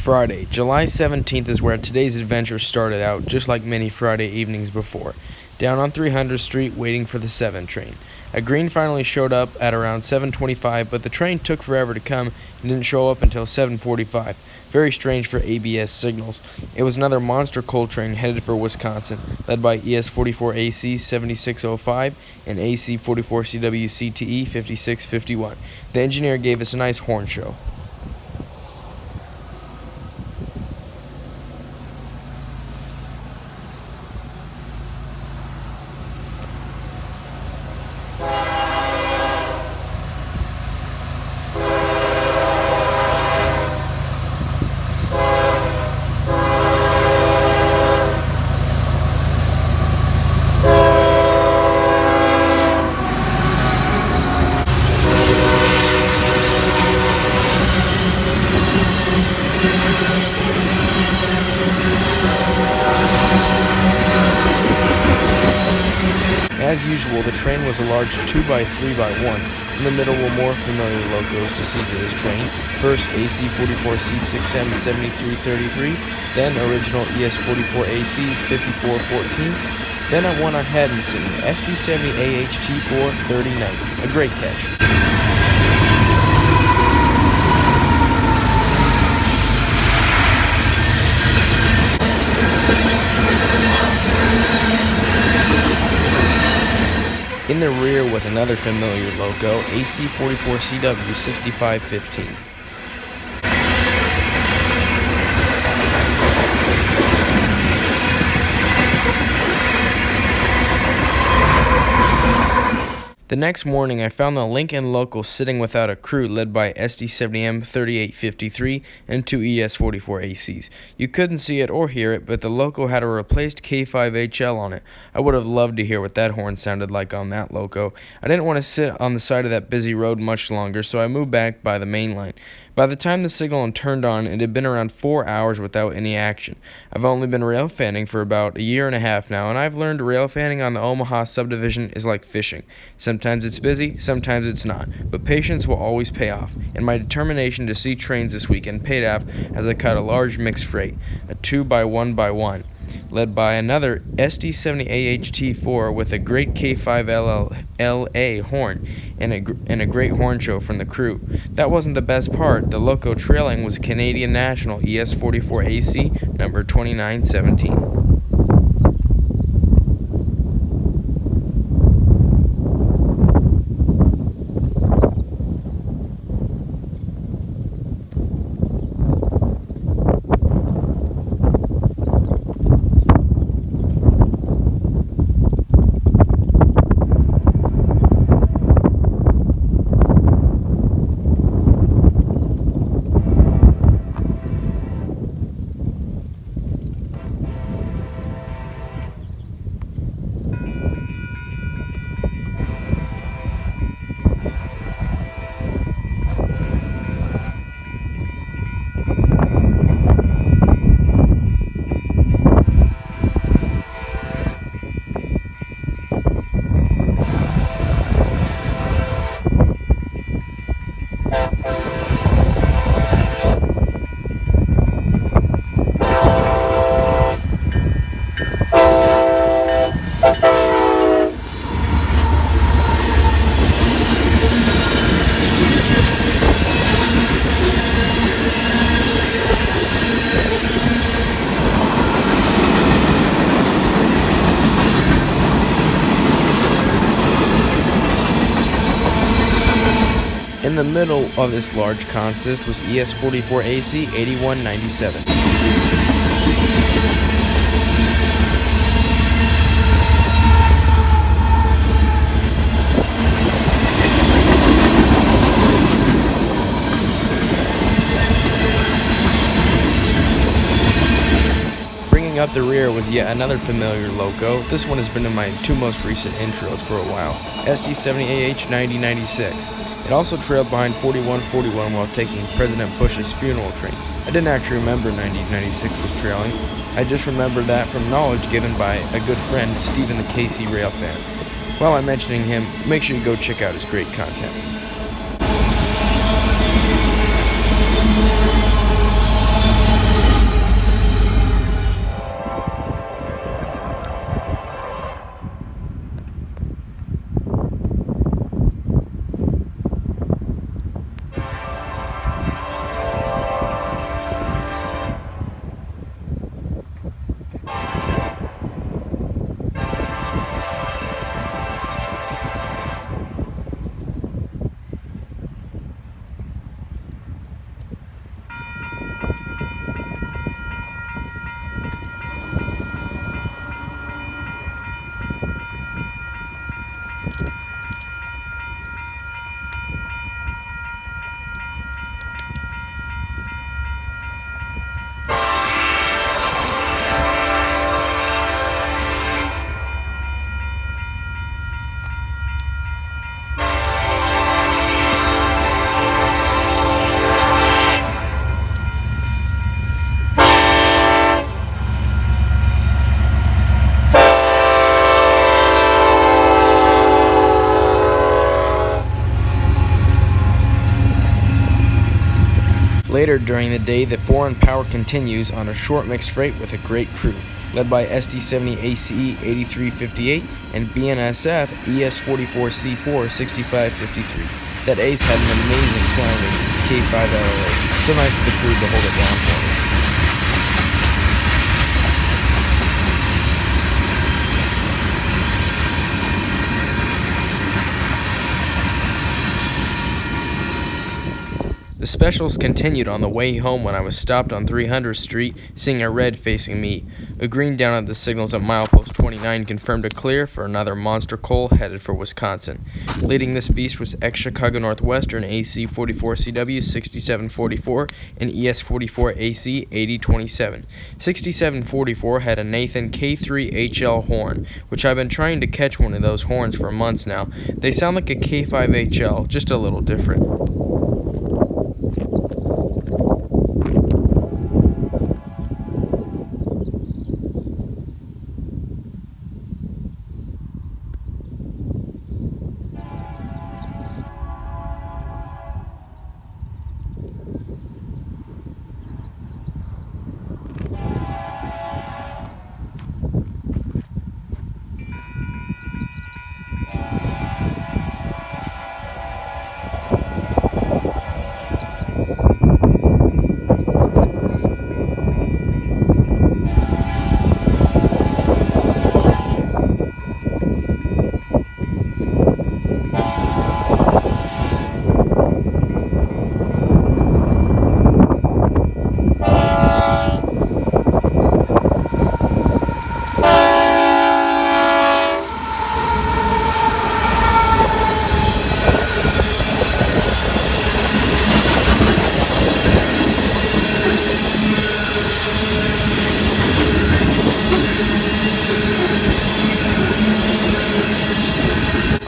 Friday, July 17th is where today's adventure started out, just like many Friday evenings before. Down on 300th Street, waiting for the 7 train. A green finally showed up at around 7:25, but the train took forever to come and didn't show up until 7:45. Very strange for ABS signals. It was another monster coal train headed for Wisconsin, led by ES44AC 7605 and AC44CW CTE 5651. The engineer gave us a nice horn show. As usual, the train was a large 2x3x1. In the middle were more familiar locos to see to this train. First, AC44C6M 7333, then original ES44AC 5414. Then at one ahead and seen SD70AH T4 3090. A great catch. In the rear was another familiar loco, AC44CW 6515. The next morning, I found the Lincoln local sitting without a crew, led by SD70M 3853 and 2 ES44ACs. You couldn't see it or hear it, but the loco had a replaced K5HL on it. I would have loved to hear what that horn sounded like on that loco. I didn't want to sit on the side of that busy road much longer, so I moved back by the main line. By the time the signal turned on, it had been around 4 hours without any action. I've only been railfanning for about a year and a half now, and I've learned railfanning on the Omaha subdivision is like fishing. Sometimes it's busy, sometimes it's not, but patience will always pay off, and my determination to see trains this weekend paid off as I caught a large mixed freight, a 2x1x1. Led by another SD70AH T4 with a great K5LLA horn and a great horn show from the crew. That wasn't the best part. The loco trailing was Canadian National ES44AC number 2917. In the middle of this large consist was ES44AC 8197. Bringing up the rear was yet another familiar loco. This one has been in my two most recent intros for a while, SD70AH 9096. It also trailed behind 4141 while taking President Bush's funeral train. I didn't actually remember 9096 was trailing. I just remembered that from knowledge given by a good friend, Steven KC Railfan. While I'm mentioning him, make sure you go check out his great content. Later during the day, the foreign power continues on a short mixed freight with a great crew, led by SD70AH T4s and BNSF ES44 C4 6553. That ace had an amazing sounding K5LLA, so nice of the crew to hold it down for me. The specials continued on the way home when I was stopped on 300th Street, seeing a red facing me. A green down at the signals at milepost 29 confirmed a clear for another monster coal headed for Wisconsin. Leading this beast was ex-Chicago Northwestern AC44CW 6744 and ES44AC 8027. 6744 had a Nathan K3HL horn, which I've been trying to catch one of those horns for months now. They sound like a K5HL, just a little different.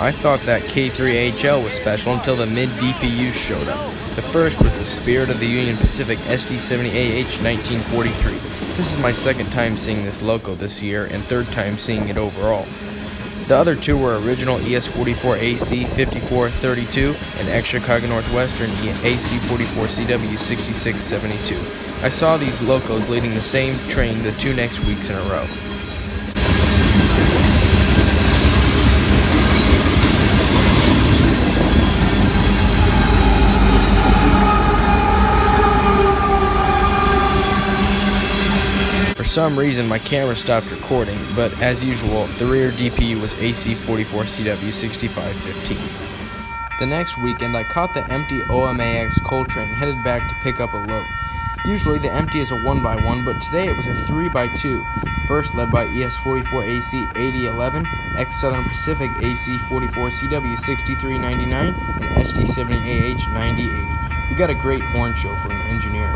I thought that K3HL was special until the mid-DPU showed up. The first was the Spirit of the Union Pacific SD70AH 1943. This is my second time seeing this loco this year and third time seeing it overall. The other two were original ES44AC 5432 and ex-Chicago Northwestern AC44CW 6672. I saw these locos leading the same train the two next weeks in a row. For some reason my camera stopped recording, but as usual, the rear DPU was AC44CW 6515. The next weekend I caught the empty OMAX coal train headed back to pick up a load. Usually the empty is a 1x1, but today it was a 3x2, first led by ES44AC 8011, ex-Southern Pacific AC44CW 6399, and SD70AH 9080. We got a great horn show from the engineer.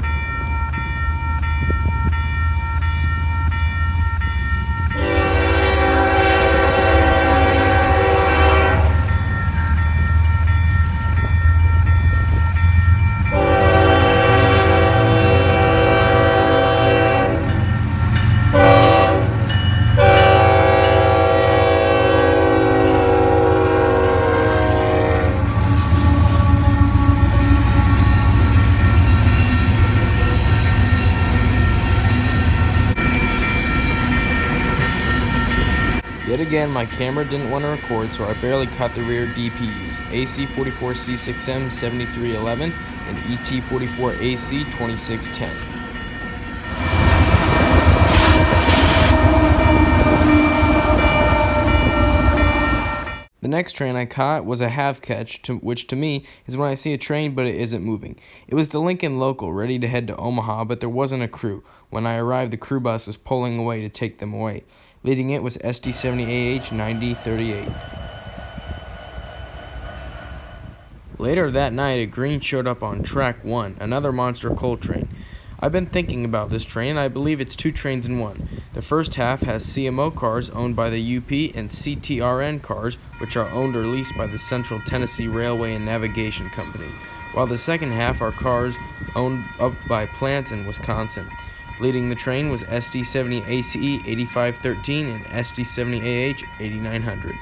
Yet again, my camera didn't want to record, so I barely caught the rear DPUs, AC44C6M 7311 and ET44AC 2610. The next train I caught was a half catch, which to me is when I see a train but it isn't moving. It was the Lincoln local ready to head to Omaha, but there wasn't a crew. When I arrived, the crew bus was pulling away to take them away. Leading it was SD70AH 9038. Later that night, a green showed up on track 1, another monster coal train. I've been thinking about this train, and I believe it's two trains in one. The first half has CMO cars owned by the UP and CTRN cars, which are owned or leased by the Central Tennessee Railway and Navigation Company, while the second half are cars owned up by plants in Wisconsin. Leading the train was SD70ACE 8513 and SD70AH 8900.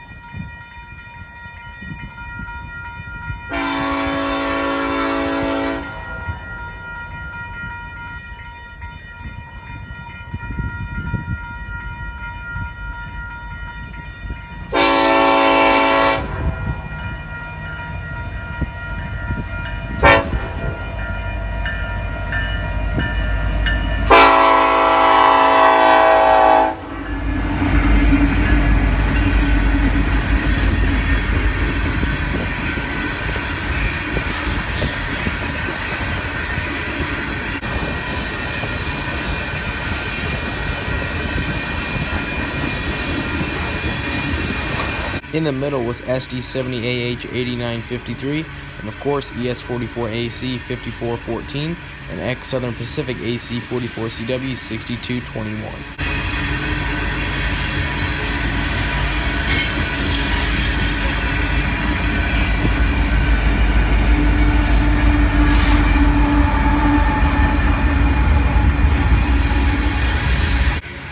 In the middle was SD70AH 8953, and of course ES44AC 5414, and X Southern Pacific AC 44CW 6221.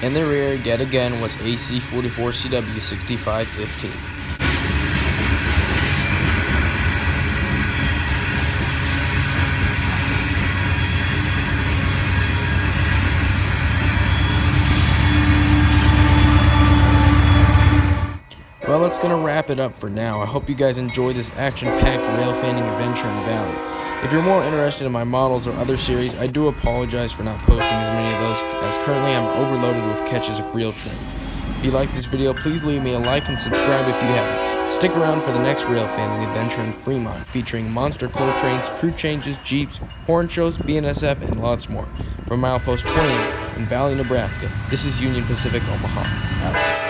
In the rear, yet again, was AC 44CW 6515. Well, that's going to wrap it up for now. I hope you guys enjoyed this action-packed railfanning adventure in Valley. If you're more interested in my models or other series, I do apologize for not posting as many of those, as currently I'm overloaded with catches of real trains. If you like this video, please leave me a like and subscribe if you haven't. Stick around for the next railfanning adventure in Fremont, featuring monster coal trains, crew changes, jeeps, horn shows, BNSF, and lots more. From Milepost 28 in Valley, Nebraska, this is Union Pacific, Omaha. Out.